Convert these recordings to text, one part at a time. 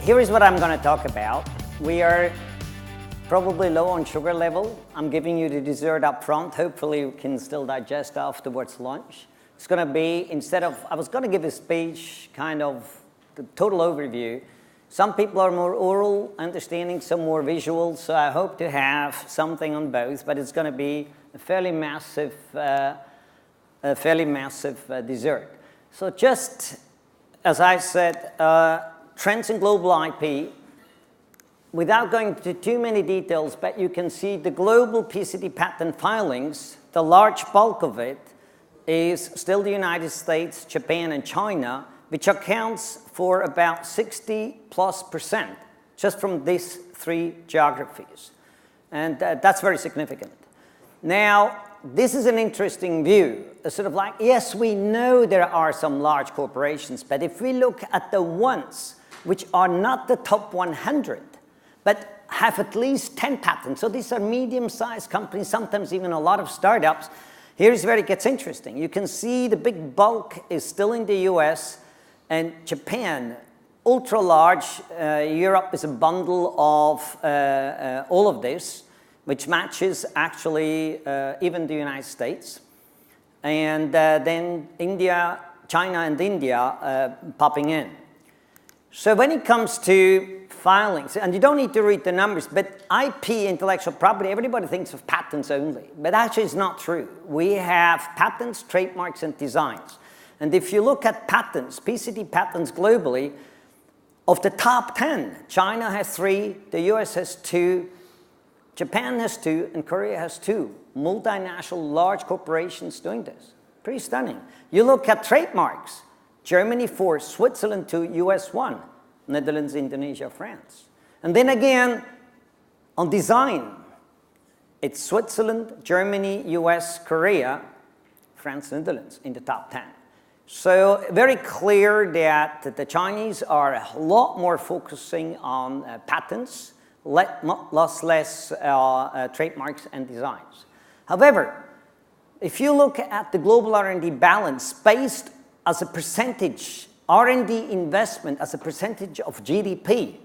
here is what I'm going to talk about. We are probably low on sugar level. I'm giving you the dessert up front. Hopefully you can still digest afterwards lunch. It's going to be, instead of, I was going to give a speech, kind of the total overview. Some people are more oral understanding, some more visual, so I hope to have something on both, but it's going to be a fairly massive dessert. So just, as I said, trends in global IP, without going into too many details, but you can see the global PCT patent filings, the large bulk of it is still the United States, Japan, and China, which accounts for about 60+% just from these three geographies. And that's very significant. Now, this is an interesting view. Sort of like, yes, we know there are some large corporations, but if we look at the ones which are not the top 100, but have at least 10 patents, so these are medium-sized companies, sometimes even a lot of startups, here's where it gets interesting. You can see the big bulk is still in the US, and Japan, ultra large. Europe is a bundle of all of this, which matches actually even the United States. And then India, China and India popping in. So when it comes to filings, and you don't need to read the numbers, but IP, intellectual property, everybody thinks of patents only, but actually it's not true. We have patents, trademarks, and designs. And if you look at patents, PCT patents globally, of the top 10, China has 3, the US has 2, Japan has 2, and Korea has 2. Multinational, large corporations doing this. Pretty stunning. You look at trademarks, Germany 4, Switzerland 2, US 1, Netherlands, Indonesia, France. And then again, on design, it's Switzerland, Germany, US, Korea, France, Netherlands in the top 10. So very clear that the Chinese are a lot more focusing on patents, less trademarks and designs. However, if you look at the global R&D balance based as a percentage, R&D investment as a percentage of GDP,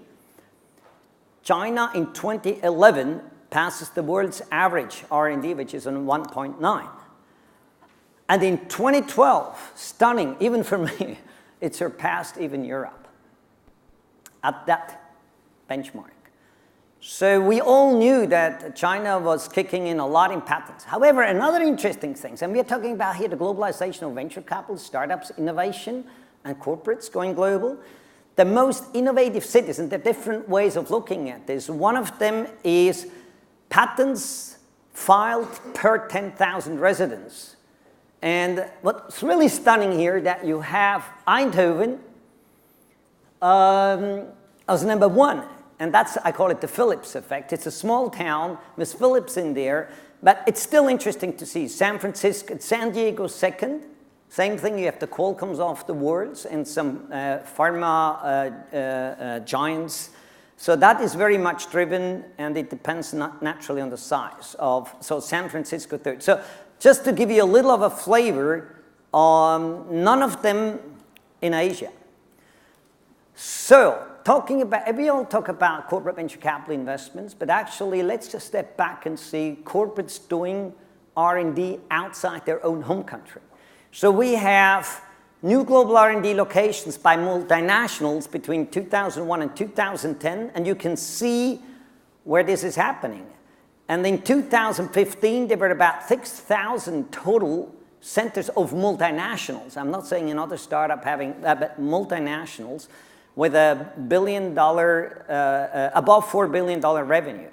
China in 2011 passes the world's average R&D, which is on 1.9. And in 2012, stunning, even for me, it surpassed even Europe at that benchmark. So we all knew that China was kicking in a lot in patents. However, another interesting thing, and we are talking about here the globalization of venture capital, startups, innovation, and corporates going global. The most innovative cities, and there are different ways of looking at this. One of them is patents filed per 10,000 residents. And what's really stunning here that you have Eindhoven as number 1. And that's, I call it the Philips effect. It's a small town with Philips in there, but it's still interesting to see. San Francisco, San Diego second. Same thing, you have the Qualcomms of the world and some pharma giants. So that is very much driven, and it depends not naturally on the size of, so San Francisco third. So just to give you a little of a flavor, none of them in Asia. So, talking about, we all talk about corporate venture capital investments, but actually let's just step back and see corporates doing R&D outside their own home country. So we have new global R&D locations by multinationals between 2001 and 2010, and you can see where this is happening. And in 2015, there were about 6,000 total centers of multinationals. I'm not saying another startup having, but multinationals with $1 billion, above $4 billion revenue.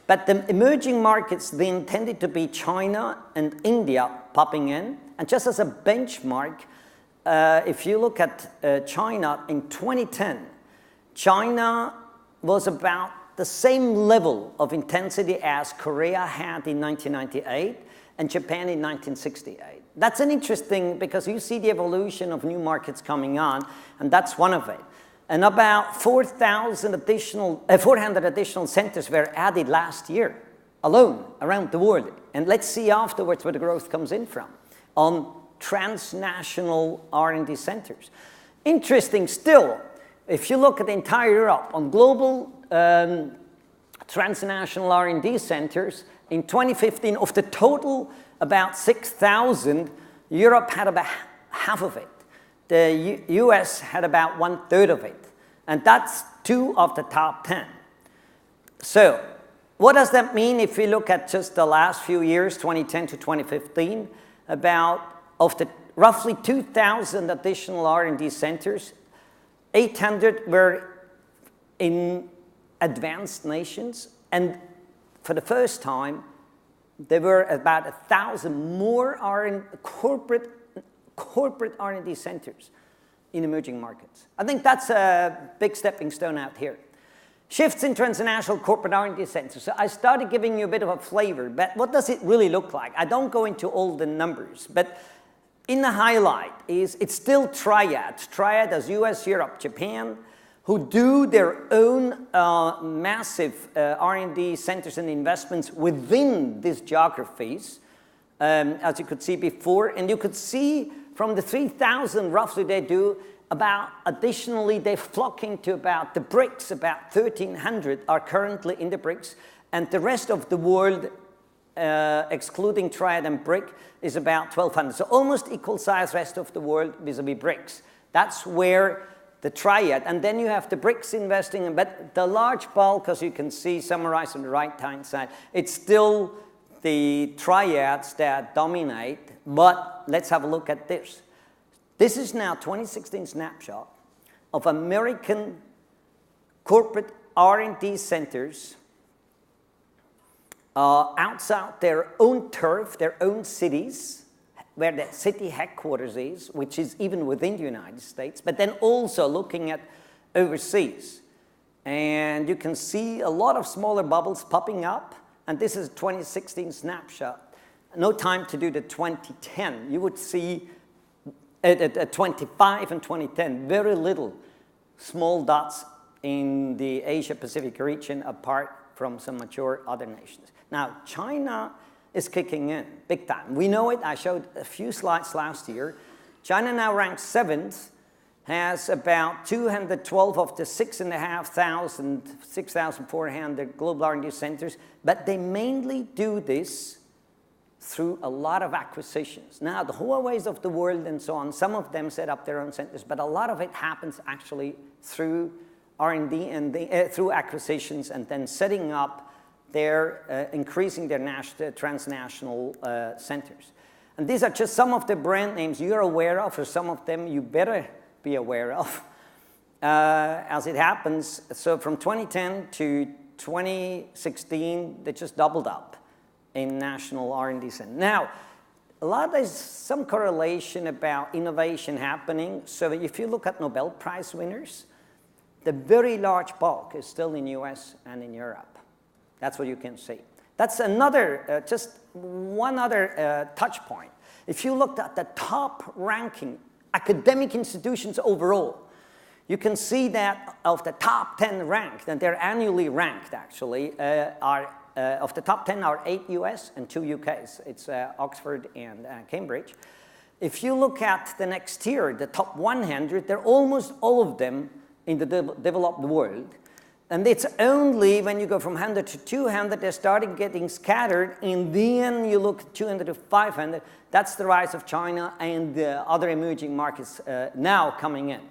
But the emerging markets, they intended to be China and India popping in. And just as a benchmark, if you look at China in 2010, China was about the same level of intensity as Korea had in 1998 and Japan in 1968. That's an interesting, because you see the evolution of new markets coming on, and that's one of it. And about 400 additional centers were added last year alone around the world. And let's see afterwards where the growth comes in from on transnational R&D centers. Interesting still, if you look at the entire Europe on global transnational R&D centers, in 2015, of the total about 6,000, Europe had about half of it. The US had about 1/3 of it. And that's 2 of the top 10. So what does that mean if we look at just the last few years, 2010 to 2015? About, of the roughly 2,000 additional R&D centers, 800 were in advanced nations, and for the first time, there were about 1,000 more corporate R&D centers in emerging markets. I think that's a big stepping stone out here. Shifts in transnational corporate R&D centers. So I started giving you a bit of a flavor, but what does it really look like? I don't go into all the numbers, but in the highlight is it's still triads. Triad as US, Europe, Japan, who do their own massive R&D centers and investments within these geographies, as you could see before. And you could see from the 3,000 roughly they do, about additionally they're flocking to about the BRICS, about 1,300 are currently in the BRICS, and the rest of the world, excluding Triad and BRIC, is about 1,200. So almost equal size rest of the world vis-a-vis BRICS. That's where the Triad, and then you have the BRICS investing, but the large bulk, as you can see summarized on the right-hand side, it's still the Triads that dominate, but let's have a look at this. This is now 2016 snapshot of American corporate R&D centers outside their own turf, their own cities, where the city headquarters is, which is even within the United States, but then also looking at overseas. And you can see a lot of smaller bubbles popping up, and this is a 2016 snapshot. No time to do the 2010. You would see at 25 and 2010, very little small dots in the Asia-Pacific region apart from some mature other nations. Now, China is kicking in big time. We know it. I showed a few slides last year. China now ranks 7th, has about 212 of the 6,400 global R&D centers, but they mainly do this through a lot of acquisitions. Now, the Huaweis of the world and so on, some of them set up their own centers, but a lot of it happens actually through R&D and through acquisitions and then setting up their, increasing their transnational centers. And these are just some of the brand names you're aware of, or some of them you better be aware of. As it happens, so from 2010 to 2016, they just doubled up in national R&D centers. Now, there's some correlation about innovation happening. So if you look at Nobel Prize winners, the very large bulk is still in US and in Europe. That's what you can see. That's another, just one other touch point. If you looked at the top ranking academic institutions overall, you can see that of the top 10 ranked, and they're annually ranked actually, of the top 10 are 8 US and 2 UKs. It's Oxford and Cambridge. If you look at the next tier, the top 100, they're almost all of them in the developed world. And it's only when you go from 100 to 200, they're starting getting scattered. And then you look at 200 to 500. That's the rise of China and the other emerging markets now coming in,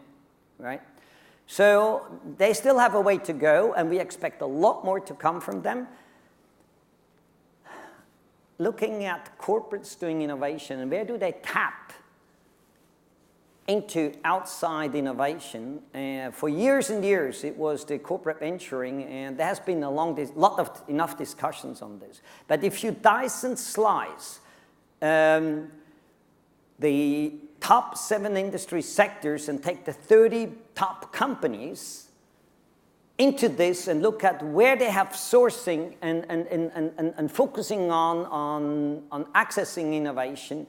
right? So they still have a way to go, and we expect a lot more to come from them. Looking at corporates doing innovation, and where do they tap into outside innovation? For years and years, it was the corporate venturing, and there has been enough discussions on this. But if you dice and slice the top 7 industry sectors and take the 30 top companies into this and look at where they have sourcing and focusing on accessing innovation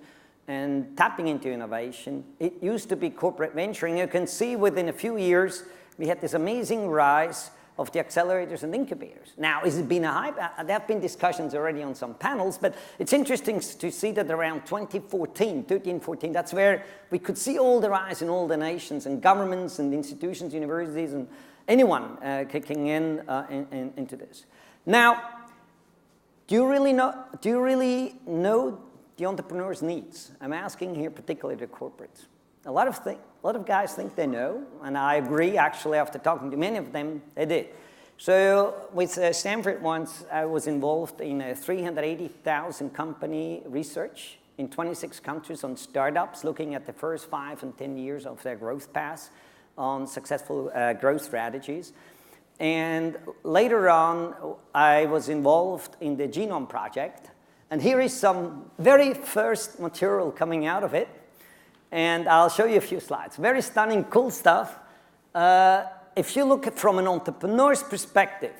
and tapping into innovation, it used to be corporate venturing. You can see within a few years, we had this amazing rise of the accelerators and incubators. Now, has it been a hype? There have been discussions already on some panels, but it's interesting to see that around 2014, 13, 14, that's where we could see all the rise in all the nations and governments and institutions, universities, and anyone kicking into this. Now, do you really know the entrepreneur's needs? I'm asking here particularly the corporates. A lot of guys think they know, and I agree, actually, after talking to many of them, they did. So with Stanford once, I was involved in a 380,000 company research in 26 countries on startups, looking at the first 5 and 10 years of their growth path on successful growth strategies. And later on, I was involved in the Genome Project, and here is some very first material coming out of it. And I'll show you a few slides. Very stunning, cool stuff. If you look at from an entrepreneur's perspective,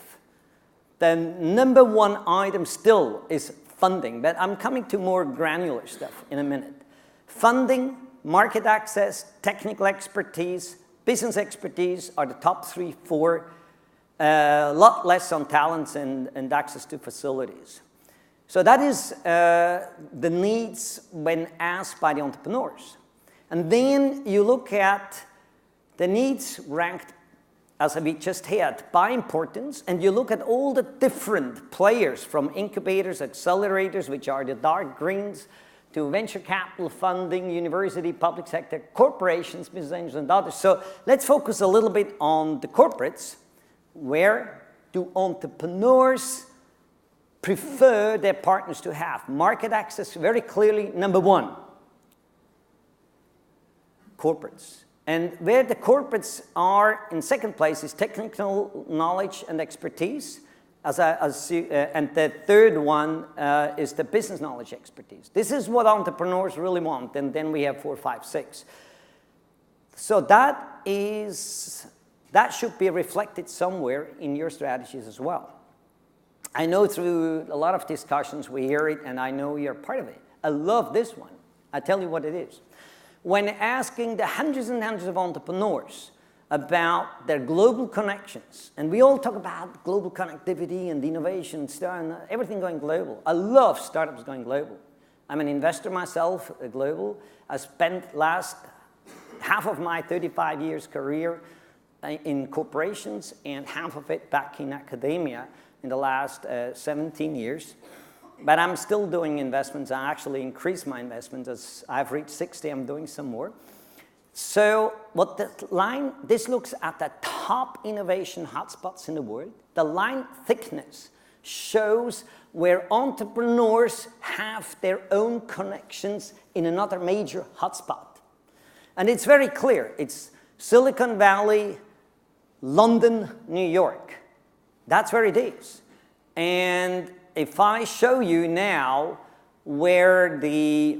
the number one item still is funding. But I'm coming to more granular stuff in a minute. Funding, market access, technical expertise, business expertise are the top 3, 4. A lot less on talents and access to facilities. So that is the needs when asked by the entrepreneurs. And then you look at the needs ranked, as we just had, by importance, and you look at all the different players from incubators, accelerators, which are the dark greens, to venture capital funding, university, public sector, corporations, business angels, and others. So let's focus a little bit on the corporates. Where do entrepreneurs prefer their partners to have? Market access, very clearly, number 1. Corporates. And where the corporates are in second place is technical knowledge and expertise. And the third one is the business knowledge expertise. This is what entrepreneurs really want. And then we have 4, 5, 6. So that should be reflected somewhere in your strategies as well. I know through a lot of discussions we hear it, and I know you're part of it. I love this one. I tell you what it is. When asking the hundreds and hundreds of entrepreneurs about their global connections, and we all talk about global connectivity and innovation and everything going global. I love startups going global. I'm an investor myself, global. I spent last half of my 35 years career in corporations and half of it back in academia in the last 17 years. But I'm still doing investments. I actually increased my investments. As I've reached 60, I'm doing some more. So what this looks at the top innovation hotspots in the world. The line thickness shows where entrepreneurs have their own connections in another major hotspot. And it's very clear. It's Silicon Valley, London, New York. That's where it is. And if I show you now where the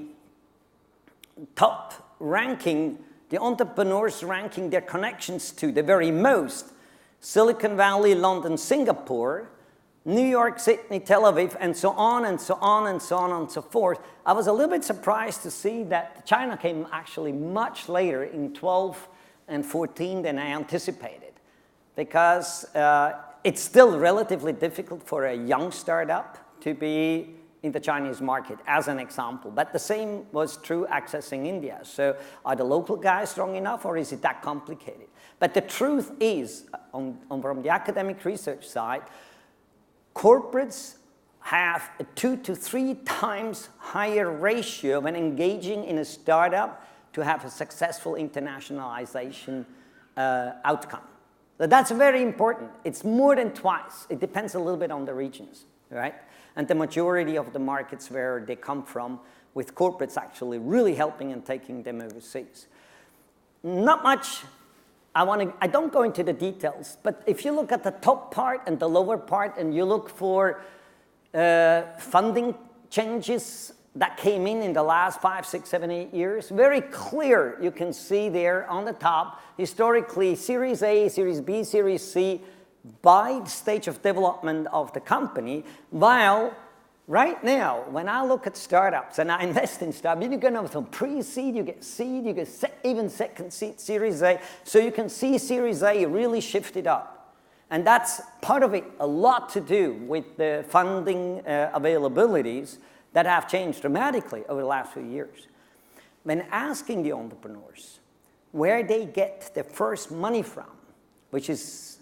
top ranking, the entrepreneurs ranking their connections to the very most, Silicon Valley, London, Singapore, New York, Sydney, Tel Aviv, and so on and so on and so on and so forth. I was a little bit surprised to see that China came actually much later in 12 and 14 than I anticipated, because it's still relatively difficult for a young startup to be in the Chinese market, as an example. But the same was true accessing India. So are the local guys strong enough, or is it that complicated? But the truth is, from the academic research side, corporates have a 2 to 3 times higher ratio when engaging in a startup to have a successful internationalization outcome. So that's very important. It's more than twice. It depends a little bit on the regions, right? And the majority of the markets where they come from, with corporates actually really helping and taking them overseas. Not much. I don't go into the details, but if you look at the top part and the lower part, and you look for funding changes that came in the last 5, 6, 7, 8 years, very clear. You can see there on the top, historically, Series A, Series B, Series C, by the stage of development of the company, while right now, when I look at startups and I invest in startups, you get from pre-seed, you get seed, you get even second seed, Series A. So you can see Series A really shifted up. And that's part of it, a lot to do with the funding availabilities that have changed dramatically over the last few years. When asking the entrepreneurs where they get their first money from, which is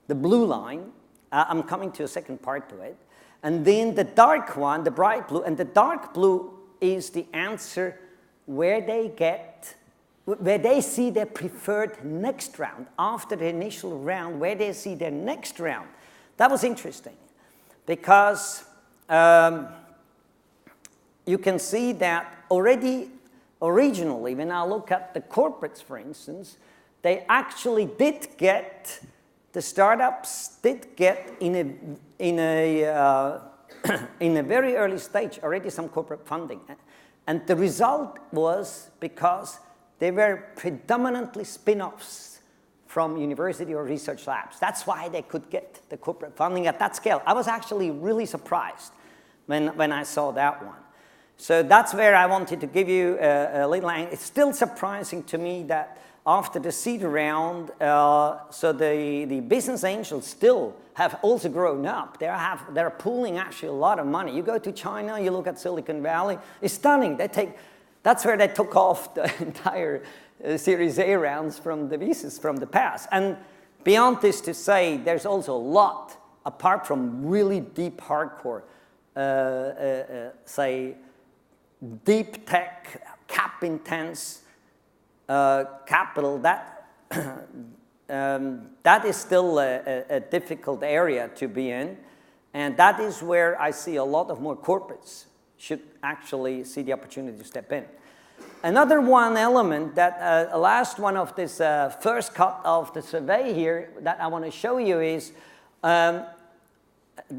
the blue line, I'm coming to a second part to it, and then the dark one, the bright blue, and the dark blue is the answer where they see their preferred next round, after the initial round, where they see their next round. That was interesting, because you can see that already originally, when I look at the corporates, for instance, they actually did get, the startups did get in a very early stage already some corporate funding. And the result was because they were predominantly spin-offs from university or research labs. That's why they could get the corporate funding at that scale. I was actually really surprised when I saw that one. So that's where I wanted to give you a little, it's still surprising to me that after the seed round, so the business angels still have also grown up. They're pooling actually a lot of money. You go to China, you look at Silicon Valley, it's stunning. That's where they took off the entire Series A rounds from the VCs from the past. And beyond this to say, there's also a lot, apart from really deep, hardcore, say, deep tech, cap-intense capital, that is still a difficult area to be in. And that is where I see a lot of more corporates should actually see the opportunity to step in. Another one element that, last one of this first cut of the survey here that I want to show you is the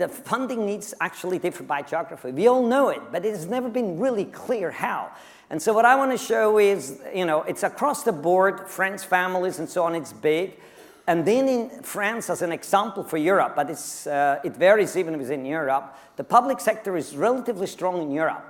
funding needs actually differ by geography. We all know it, but it has never been really clear how. And so what I want to show is, it's across the board, friends, families, and so on, it's big. And then in France, as an example for Europe, but it varies even within Europe, the public sector is relatively strong in Europe.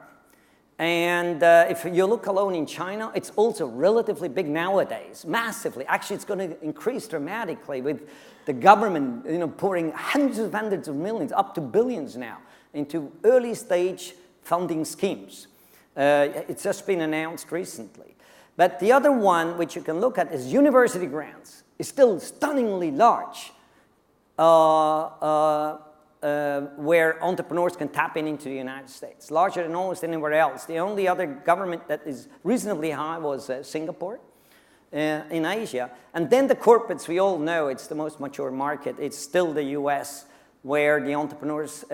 And if you look alone in China, it's also relatively big nowadays, massively. Actually, it's going to increase dramatically with the government, pouring hundreds of millions, up to billions now, into early stage funding schemes. It's just been announced recently. But the other one, which you can look at, is university grants. It's still stunningly large, where entrepreneurs can tap into the United States, larger than almost anywhere else. The only other government that is reasonably high was Singapore in Asia. And then the corporates, we all know it's the most mature market. It's still the US, where the entrepreneurs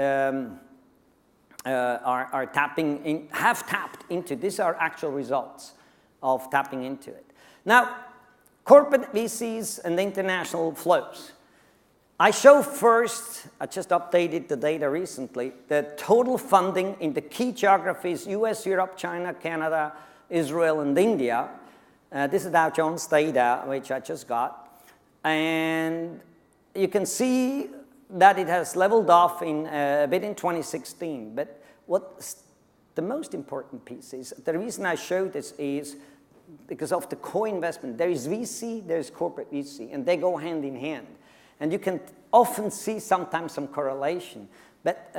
are tapping in, have tapped into. These are actual results of tapping into it. Now, corporate VCs and international flows. I show first, I just updated the data recently, the total funding in the key geographies, US, Europe, China, Canada, Israel, and India. This is Dow Jones data, which I just got. And you can see that it has leveled off a bit in 2016. But what's the most important piece is, the reason I show this is because of the co-investment. There is VC, there is corporate VC, and they go hand in hand. And you can often see sometimes some correlation. But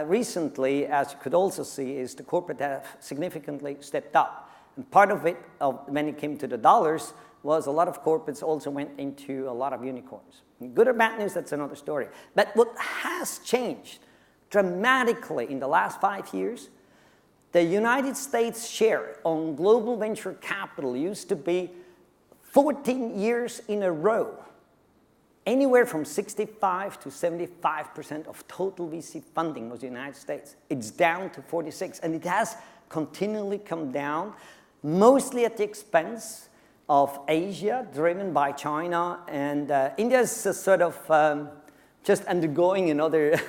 recently, as you could also see, is the corporate have significantly stepped up. And part of it, when it came to the dollars, was a lot of corporates also went into a lot of unicorns. Good or bad news, that's another story. But what has changed dramatically in the last 5 years, the United States share on global venture capital used to be 14 years in a row, anywhere from 65 to 75% of total VC funding was the United States. It's down to 46, and it has continually come down, mostly at the expense of Asia, driven by China, and India is sort of just undergoing another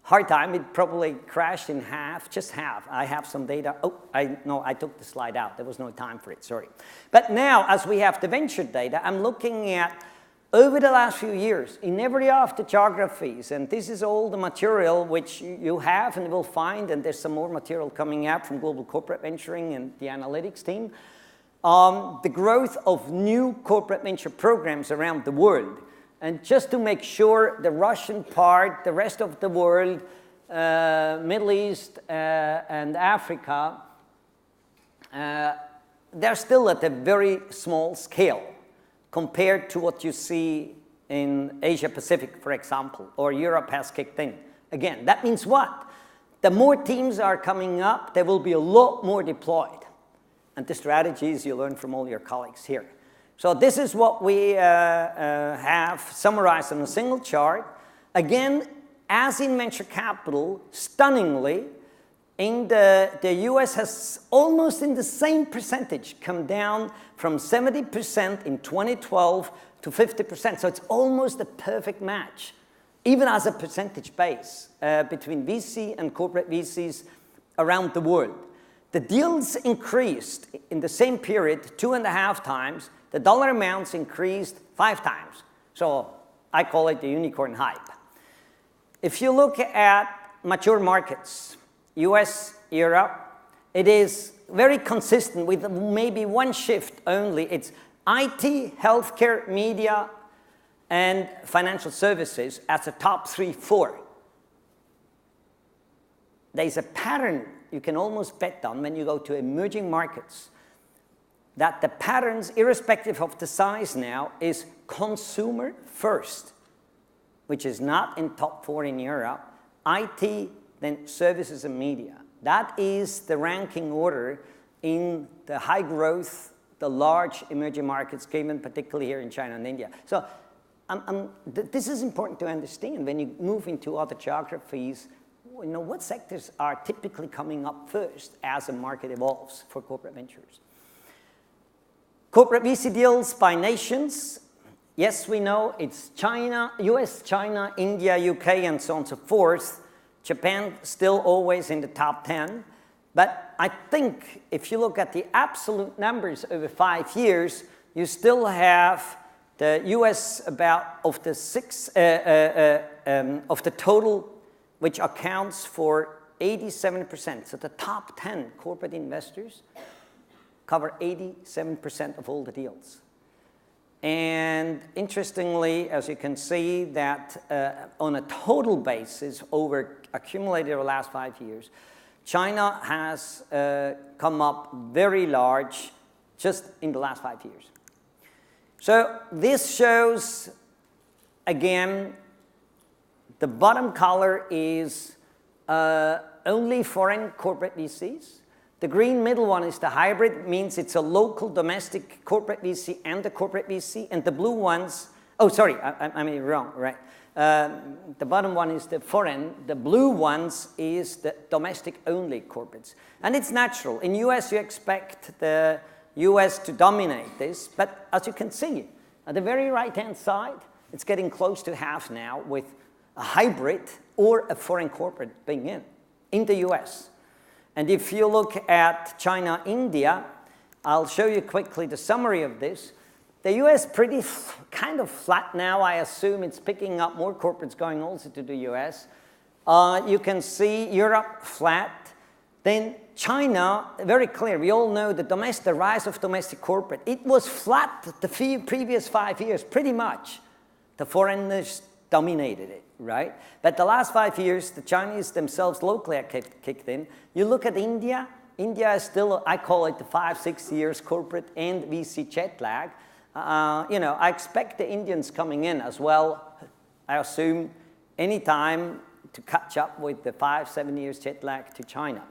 hard time. It probably crashed in half, just half. I have some data. Oh, I took the slide out. There was no time for it, sorry. But now, as we have the venture data, I'm looking at over the last few years, in every of the geographies, and this is all the material which you have and will find, and there's some more material coming out from Global Corporate Venturing and the analytics team, the growth of new corporate venture programs around the world. And just to make sure, the Russian part, the rest of the world, Middle East and Africa, they're still at a very small scale compared to what you see in Asia Pacific, for example, or Europe has kicked in. Again, that means what? The more teams are coming up, there will be a lot more deployed. And the strategies you learn from all your colleagues here. So this is what we have summarized on a single chart. Again, as in venture capital, stunningly, in the US has almost in the same percentage come down from 70% in 2012 to 50%. So it's almost a perfect match, even as a percentage base between VC and corporate VCs around the world. The deals increased in the same period 2.5 times. The dollar amounts increased 5 times. So I call it the unicorn hype. If you look at mature markets, US, Europe, it is very consistent with maybe one shift only. It's IT, healthcare, media, and financial services as the top 3, 4. There's a pattern you can almost bet on when you go to emerging markets, that the patterns, irrespective of the size now, is consumer first, which is not in top 4 in Europe, IT, then services and media. That is the ranking order in the high growth, the large emerging markets, given particularly here in China and India. So this is important to understand when you move into other geographies. You know, what sectors are typically coming up first as a market evolves for corporate ventures. Corporate VC deals by nations. Yes, we know it's China, US, China, India, UK, and so on and so forth. Japan still always in the top 10. But I think if you look at the absolute numbers over 5 years, you still have the US about of the total, which accounts for 87%. So the top 10 corporate investors cover 87% of all the deals. And interestingly, as you can see, that on a total basis, accumulated over the last 5 years, China has come up very large just in the last 5 years. So this shows, again, the bottom color is only foreign corporate VCs. The green middle one is the hybrid, means it's a local domestic corporate VC and a corporate VC. And the blue ones, oh, sorry, I mean wrong, right? The bottom one is the foreign. The blue ones is the domestic only corporates. And it's natural. In US, you expect the US to dominate this. But as you can see, at the very right-hand side, it's getting close to half now with a hybrid or a foreign corporate being in the US. And if you look at China, India, I'll show you quickly the summary of this. The US pretty kind of flat now. I assume it's picking up more corporates going also to the US. You can see Europe flat. Then China, very clear. We all know the rise of domestic corporate. It was flat the previous 5 years, pretty much. The foreigners dominated it, right? But the last 5 years, the Chinese themselves locally have kicked in. You look at India. India is still, I call it the 5-6 years corporate and VC jet lag. You know, I expect the Indians coming in as well, I assume, any time to catch up with the 5-7 years jet lag to China.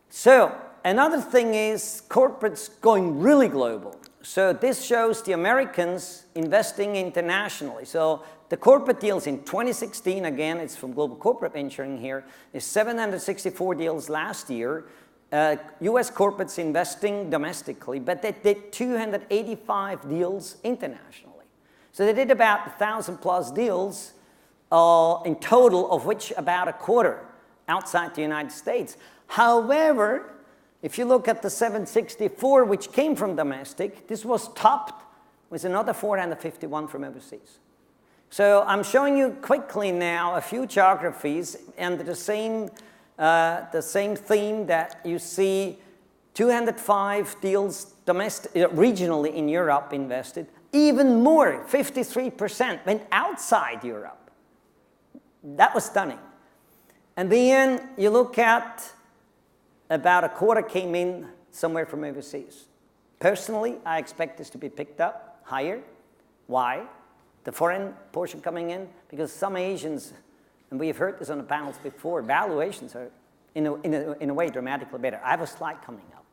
So another thing is corporates going really global. So this shows the Americans investing internationally. So the corporate deals in 2016, again, it's from Global Corporate Venturing here, is 764 deals last year. US corporates investing domestically, but they did 285 deals internationally. So they did about 1,000 plus deals in total, of which about a quarter outside the United States. However, if you look at the 764, which came from domestic, this was topped with another 451 from overseas. So I'm showing you quickly now a few geographies and the same theme that you see 205 deals regionally in Europe invested. even more, 53% went outside Europe. That was stunning. And then you look at about a quarter came in somewhere from overseas. Personally, I expect this to be picked up higher. Why? The foreign portion coming in, because some Asians, and we've heard this on the panels before, valuations are in a way dramatically better. I have a slide coming up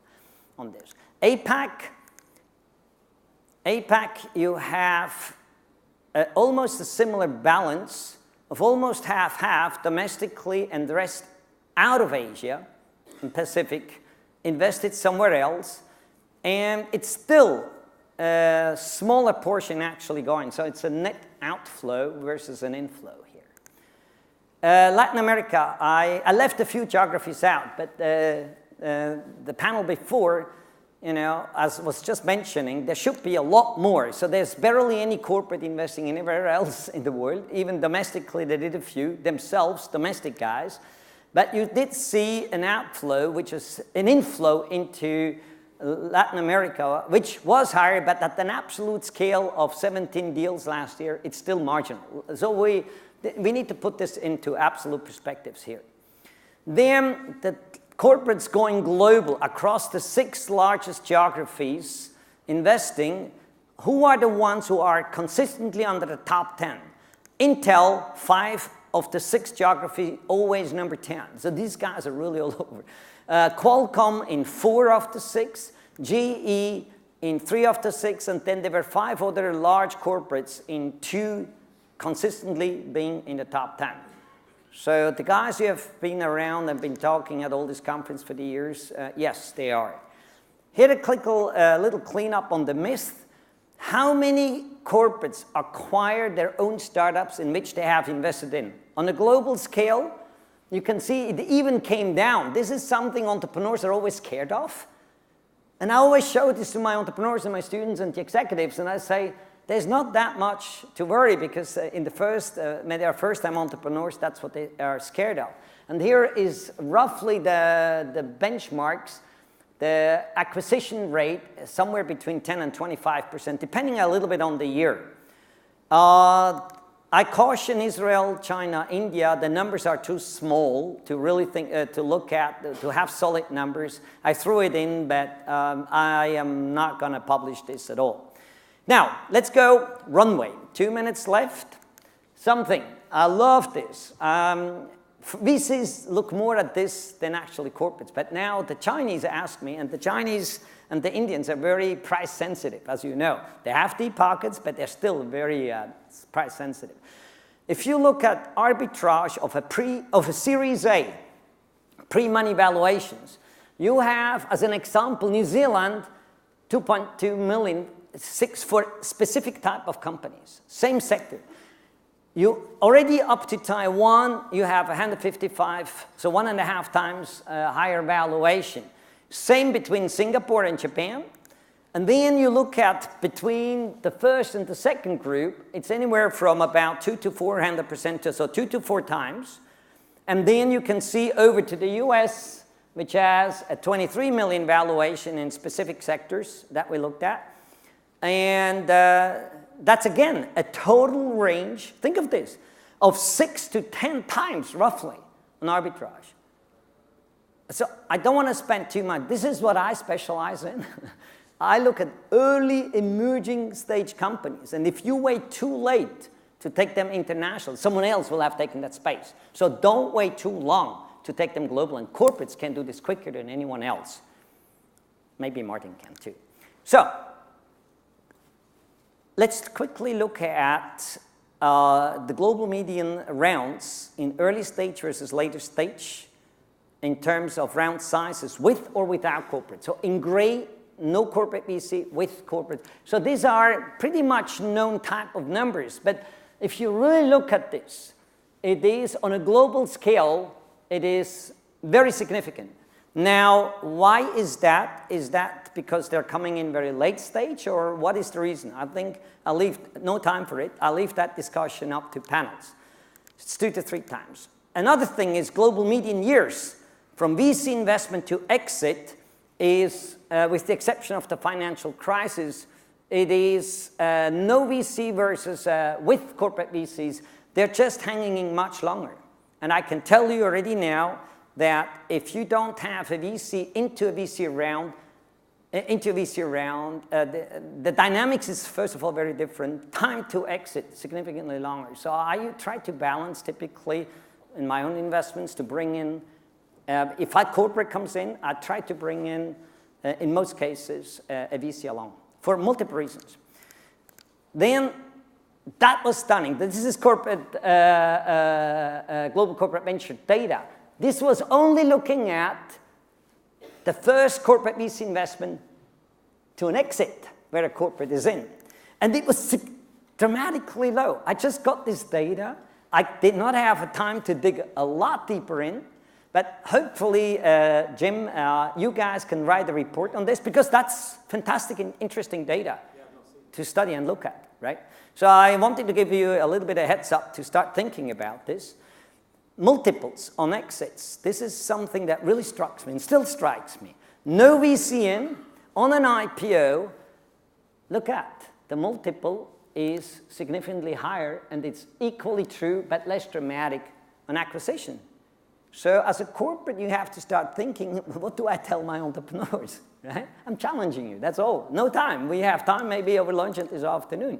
on this. APAC, you have almost a similar balance of almost half-half domestically and the rest out of Asia and Pacific, invested somewhere else, and it's still a smaller portion actually going. So it's a net outflow versus an inflow here. Latin America, I left a few geographies out, but the panel before, you know, as was just mentioning, there should be a lot more. So there's barely any corporate investing anywhere else in the world. Even domestically, they did a few themselves, domestic guys. But you did see an outflow, which is an inflow into Latin America, which was higher, but at an absolute scale of 17 deals last year, it's still marginal. So we need to put this into absolute perspectives here. Then the corporates going global across the 6 largest geographies investing, who are the ones who are consistently under the top 10? Intel, 5 of the 6 geography, always number 10. So these guys are really all over. Qualcomm in 4 of the 6, GE in 3 of the 6, and then there were 5 other large corporates in 2 consistently being in the top 10. So the guys who have been around and been talking at all this conference for the years, yes, they are. Here a little cleanup on the myth. How many corporates acquire their own startups in which they have invested in? On a global scale, you can see it even came down. This is something entrepreneurs are always scared of. And I always show this to my entrepreneurs and my students and the executives, and I say, there's not that much to worry, because in the first, when they are first-time entrepreneurs, that's what they are scared of. And here is roughly the benchmarks. The acquisition rate is somewhere between 10 and 25%, depending a little bit on the year. I caution Israel, China, India, the numbers are too small to really think, to look at, to have solid numbers. I threw it in, but I am not going to publish this at all. Now, let's go runway. 2 minutes left. Something. I love this. VCs look more at this than actually corporates. But now the Chinese ask me, and the Chinese and the Indians are very price sensitive, as you know. They have deep pockets, but they're still very price sensitive. If you look at arbitrage of a Series A, pre-money valuations, you have, as an example, New Zealand, 2.2 million, 6 for specific type of companies, same sector. You already up to Taiwan, you have 155, so 1.5 times higher valuation. Same between Singapore and Japan. And then you look at between the first and the second group, it's anywhere from about 200% to 400%, so 2 to 4 times. And then you can see over to the US, which has a 23 million valuation in specific sectors that we looked at. And that's, again, a total range, think of this, of 6 to 10 times, roughly, on arbitrage. So I don't want to spend too much. This is what I specialize in. I look at early emerging stage companies. And if you wait too late to take them international, someone else will have taken that space. So don't wait too long to take them global. And corporates can do this quicker than anyone else. Maybe Martin can too. So let's quickly look at the global median rounds in early stage versus later stage in terms of round sizes with or without corporate. So in gray, no corporate VC, with corporate. So these are pretty much known type of numbers. But if you really look at this, it is on a global scale, it is very significant. Now, why is that? Is that because they're coming in very late stage, or what is the reason? I think I'll leave no time for it. I'll leave that discussion up to panels. It's 2 to 3 times. Another thing is global median years from VC investment to exit is, with the exception of the financial crisis, it is no VC versus with corporate VCs. They're just hanging much longer. And I can tell you already now that if you don't have a VC into a VC round, the dynamics is first of all very different. Time to exit significantly longer. So I try to balance typically in my own investments to bring in, if a corporate comes in, I try to bring in most cases, a VC along for multiple reasons. Then that was stunning. This is corporate, global corporate venture data. This was only looking at the first corporate VC investment to an exit where a corporate is in. And it was dramatically low. I just got this data. I did not have time to dig a lot deeper in, but hopefully, Jim, you guys can write a report on this because that's fantastic and interesting data to study and look at, right? So I wanted to give you a little bit of heads up to start thinking about this. Multiples on exits. This is something that really strikes me and still strikes me. No VC in on an IPO. Look at the multiple is significantly higher, and it's equally true but less dramatic on acquisition. So as a corporate, you have to start thinking, what do I tell my entrepreneurs? Right? I'm challenging you. That's all. No time. We have time maybe over lunch this afternoon.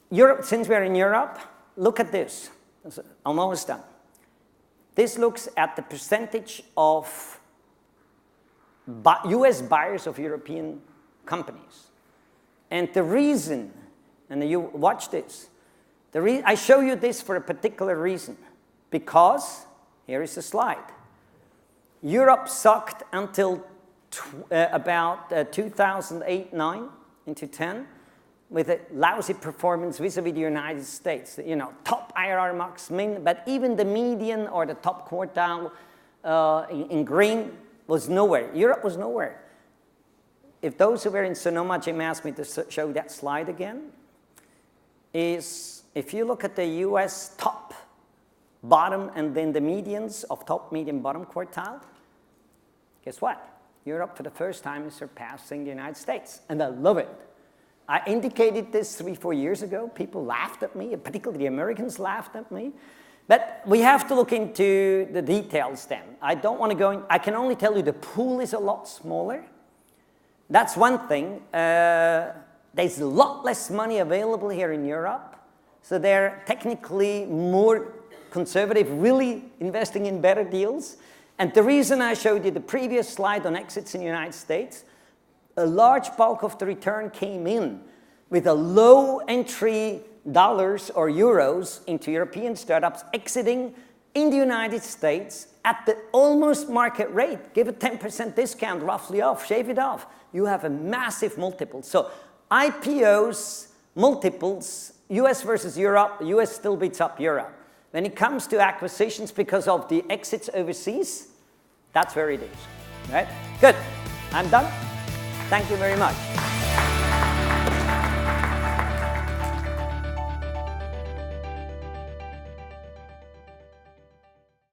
Europe, since we're in Europe, look at this. I'm almost done. This looks at the percentage of US buyers of European companies. And the reason, and you watch this, I show you this for a particular reason. Because, here is the slide. Europe sucked until about 2008-9 into 10. With a lousy performance vis-a-vis the United States. You know, top IRR max min, but even the median or the top quartile in green was nowhere. Europe was nowhere. If those who were in Sonoma, Jim asked me to show that slide again, is if you look at the US top, bottom, and then the medians of top, median, bottom quartile, guess what? Europe for the first time is surpassing the United States, and I love it. I indicated this 3-4 years ago. People laughed at me, particularly the Americans laughed at me. But we have to look into the details then. I don't want to go in. I can only tell you the pool is a lot smaller. That's one thing. There's a lot less money available here in Europe. So they're technically more conservative, really investing in better deals. And the reason I showed you the previous slide on exits in the United States, a large bulk of the return came in with a low entry dollars or euros into European startups exiting in the United States at the almost market rate. Give a 10% discount roughly off, shave it off. You have a massive multiple. So IPOs, multiples, US versus Europe, the US still beats up Europe. When it comes to acquisitions because of the exits overseas, that's where it is. Right? Good. I'm done. Thank you very much.